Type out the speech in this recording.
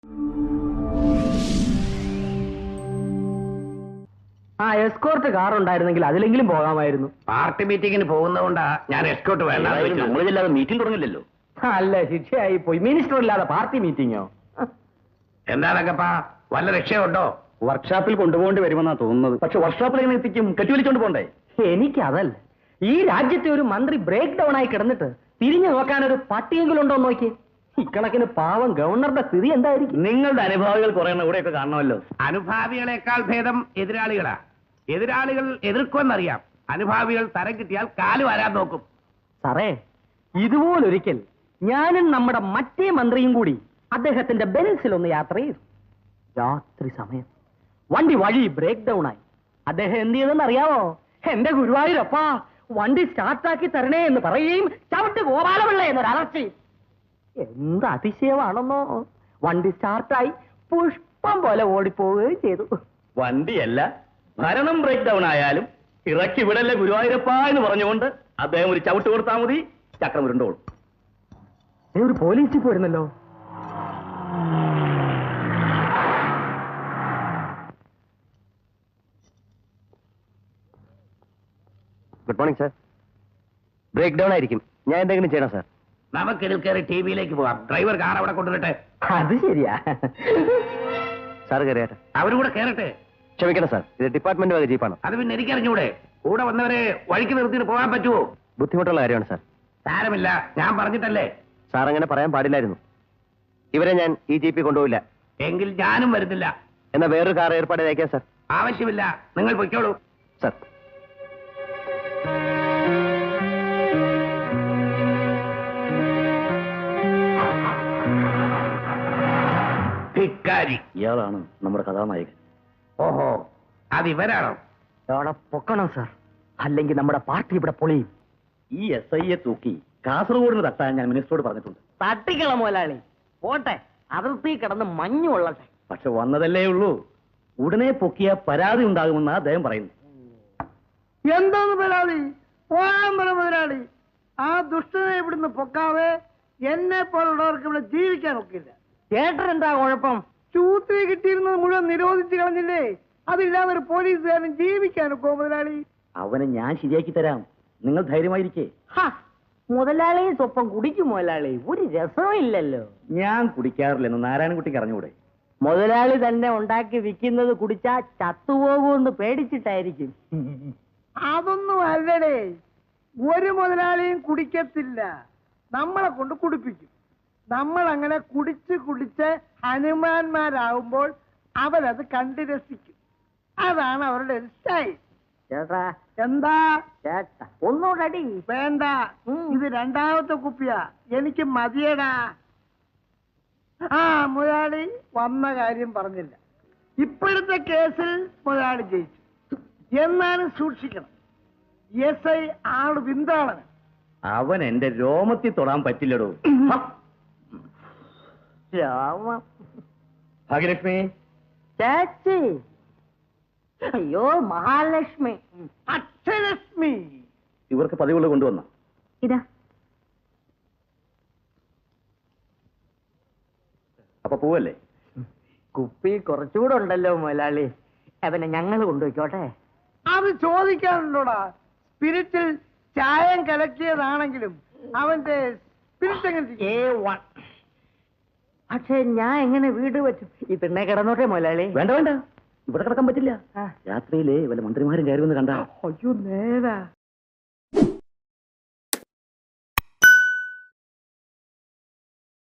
ആ escort car ഉണ്ടായിരുന്നെങ്കിൽ അതിലെങ്കിലും പോകാമായിരുന്നു. Party മീറ്റിംഗിന് പോകുന്നതുകൊണ്ടാ ഞാൻ എസ്കോർട്ട് വേണ്ട. നമ്മളില്ലാതെ മീറ്റിംഗ് തുടങ്ങില്ലല്ലോ. അല്ല, ശിക്ഷയായി പോയി. മിനിസ്റ്റർ ഇല്ലാതെ പാർട്ടി മീറ്റിംഗോ? എന്താണക്കപ്പാ, വല്ല രക്ഷയുണ്ടോ? വർക്ക്ഷോപ്പിൽ കൊണ്ടുപോകേണ്ടി വരുമെന്നാ തോന്നുന്നത്. പക്ഷെ വർക്ക്ഷോപ്പിൽ എങ്ങനെ എത്തിക്കും? കെട്ടിവലിച്ചോണ്ട് പോണ്ടേ? എനിക്കതല്ല, ഈ രാജ്യത്തെ ഒരു മന്ത്രി ബ്രേക്ക് ഡൗൺ ആയി കിടന്നിട്ട് തിരിഞ്ഞു നോക്കാനൊരു പട്ടിയെങ്കിലും ഉണ്ടോ നോക്കി. ഇക്കണക്കിന് പാവം ഗവർണറുടെ സ്ഥിതി എന്തായിരിക്കും? നിങ്ങളുടെ അനുഭാവികൾ കുറെ ഇവിടെയൊക്കെ കാണണമല്ലോ. അനുഭാവികളെക്കാൾ ഭേദം എതിരാളികളാ. എതിരാളികൾ എതിർക്കുമെന്നറിയാം, അനുഭാവികൾ തരം കിട്ടിയാൽ കാല് വരാൻ നോക്കും. സാറേ, ഇതുപോലൊരിക്കൽ ഞാനും നമ്മുടെ മറ്റേ മന്ത്രിയും കൂടി അദ്ദേഹത്തിന്റെ ബെൻസിലൊന്ന് യാത്ര ചെയ്തു. രാത്രി സമയം വണ്ടി വഴി ബ്രേക്ക് ഡൗൺ ആയി. അദ്ദേഹം എന്ത് ചെയ്തെന്ന് അറിയാമോ? എന്റെ ഗുരുവായൂരപ്പാ, വണ്ടി സ്റ്റാർട്ടാക്കി തരണേ എന്ന് പറയുകയും ചവിട്ട് ഗോപാലപിള്ള എന്നൊരു അലർച്ചയും. എന്ത് അതിശയമാണെന്നോ, വണ്ടി സ്റ്റാർട്ടായി പുഷ്പം പോലെ ഓടിപ്പോവുകയും ചെയ്തു. വണ്ടിയല്ല, ഭരണം ബ്രേക്ക് ഡൗൺ ആയാലും ഇറക്കി വിടല്ലേ ഗുരുവായൂരപ്പ എന്ന് പറഞ്ഞുകൊണ്ട് അദ്ദേഹം ഒരു ചവിട്ട് കൊടുത്താൽ മതി, ചക്രം ഉരുണ്ടോളും. ഒരു പോലീസ് ജീപ്പ് വരുന്നല്ലോ. Good morning sir. Break down ആയിരിക്കും, ഞാൻ എന്തെങ്കിലും ചെയ്യണം സാർ? നമുക്കിതിൽ കയറി ടി വിയിലേക്ക് പോവാം. ഡ്രൈവർ കാർ അവിടെ കൊണ്ടുവരട്ടെ. അത് ശരിയാ. സാർ കയറിയാട്ടെ. അവരും കൂടെ കയറട്ടെ. ക്ഷമിക്കണം സാർ, ഇത് ഡിപ്പാർട്ട്മെന്റ് വക ജീപ്പാണ്. അത് പിന്നെ എനിക്കറിഞ്ഞൂടെ? കൂടെ വന്നവരെ വഴിക്ക് നിർത്തിയിട്ട് പോകാൻ പറ്റുമോ? ബുദ്ധിമുട്ടുള്ള കാര്യമാണ് സാർ. സാരമില്ല, ഞാൻ പറഞ്ഞിട്ടല്ലേ. സാർ അങ്ങനെ പറയാൻ പാടില്ലായിരുന്നു. ഇവരെ ഞാൻ ഈ ജീപ്പിൽ കൊണ്ടുപോയില്ല. എങ്കിൽ ഞാനും വരുന്നില്ല. എന്നാ വേറൊരു കാർ ഏർപ്പാട് അയക്കാം സാർ. ആവശ്യമില്ല, നിങ്ങൾ പൊയ്ക്കോളൂ. സാർ, ധിക്കാരി. ഇയാളാണ് നമ്മുടെ കഥാനായകൻ. ഓഹോ, അത് ഇവരാണോ? അവിടെ പൊക്കണം സാർ, അല്ലെങ്കിൽ നമ്മുടെ പാർട്ടി ഇവിടെ പൊളിയും. ഈ SIയെ തൂക്കി കാസർഗോഡിന് തട്ടാൻ ഞാൻ മിനിസ്റ്ററോട് പറഞ്ഞിട്ടുണ്ട്. തട്ടിക്കള മുതലാളി, പോട്ടെ, അതിർത്തി കിടന്ന് മഞ്ഞു കൊള്ളട്ടെ. പക്ഷെ വന്നതല്ലേ ഉള്ളൂ, ഉടനെ പൊക്കിയ പരാതി ഉണ്ടാകുമെന്നാ അദ്ദേഹം പറയുന്നു. എന്തോന്ന് പരാതി? പോകാൻ പറ മുതലാളി. ആ ദുഷ്ടനെ ഇവിടുന്ന് പൊക്കാതെ എന്നെ പോലുള്ളവർക്ക് ഇവിടെ ജീവിക്കാൻ ഒക്കില്ല. ചേട്ടനെന്താ കുഴപ്പം? ചൂത്തി കിട്ടിയിരുന്നത് മുഴുവൻ നിരോധിച്ചു കളഞ്ഞില്ലേ? അതില്ലാതെ ഒരു പോലീസുകാരൻ ജീവിക്കാനൊക്കോ മുതലാളി? അവനെ ഞാൻ ശരിയാക്കി തരാം, നിങ്ങൾ ധൈര്യമായിരിക്കേ. മുതലാളിയും സ്വപ്പം കുടിക്കും മുതലാളി, ഒരു രസവും ഇല്ലല്ലോ. ഞാൻ കുടിക്കാറില്ലെന്ന് നാരായണൻകുട്ടിക്ക് അറിഞ്ഞുകൂടെ? മുതലാളി തന്നെ ഉണ്ടാക്കി വിൽക്കുന്നത് കുടിച്ചാ ചത്തുപോകുമെന്ന് പേടിച്ചിട്ടായിരിക്കും. അതൊന്നും അല്ലടേ, ഒരു മുതലാളിയും കുടിക്കത്തില്ല, നമ്മളെ കൊണ്ട് കുടിപ്പിക്കും. നമ്മൾ അങ്ങനെ കുടിച്ച് കുടിച്ച് ഹനുമാന്മാരാകുമ്പോൾ അവരത് കണ്ടു രസിക്കും. അതാണ് അവരുടെ ഒരു സ്റ്റൈൽ. ചേട്ടാ, എന്താ ചേട്ടാ ഒന്നുകൂടി വേണ്ട, ഇത് രണ്ടാമത്തെ കുപ്പിയാ, എനിക്ക് മതിയടാ. ആ മുതലാളി വന്ന കാര്യം പറഞ്ഞില്ല. ഇപ്പോഴത്തെ കേസിൽ മുതലാളി ജയിച്ചു. എന്നാലും സൂക്ഷിക്കണം, SI ആള് വിന്താളന്. അവൻ എന്റെ രോമത്തിൽ തൊടാൻ പറ്റില്ലടോ. രാമ. ഭാഗ്യലക്ഷ്മി, ചേച്ചി. അയ്യോ മഹാലക്ഷ്മി. അക്ഷലക്ഷ്മി. ഇവർക്ക് പതിവുകൾ കൊണ്ടുവന്ന ഇതാ. അപ്പൊ പോവല്ലേ? കുപ്പി കുറച്ചുകൂടെ ഉണ്ടല്ലോ മുതലാളി, അവനെ ഞങ്ങൾ കൊണ്ടുപോയിക്കോട്ടെ. അത് ചോദിക്കാനുണ്ടോടാ? സ്പിരിറ്റിൽ ചായം കലക്കിയതാണെങ്കിലും അവന്റെ സ്പിരിറ്റ് എങ്ങനെ? പക്ഷെ ഞാൻ എങ്ങനെ വീട് വെച്ചു? ഈ പെണ്ണെ കിടന്നോട്ടെ മുതലാളി. വേണ്ട വേണ്ട, ഇവിടെ കിടക്കാൻ പറ്റില്ല. രാത്രിയിലെ വല്ല മന്ത്രിമാരും കയറി വന്ന് കണ്ടാ. അയ്യോ നേരാ.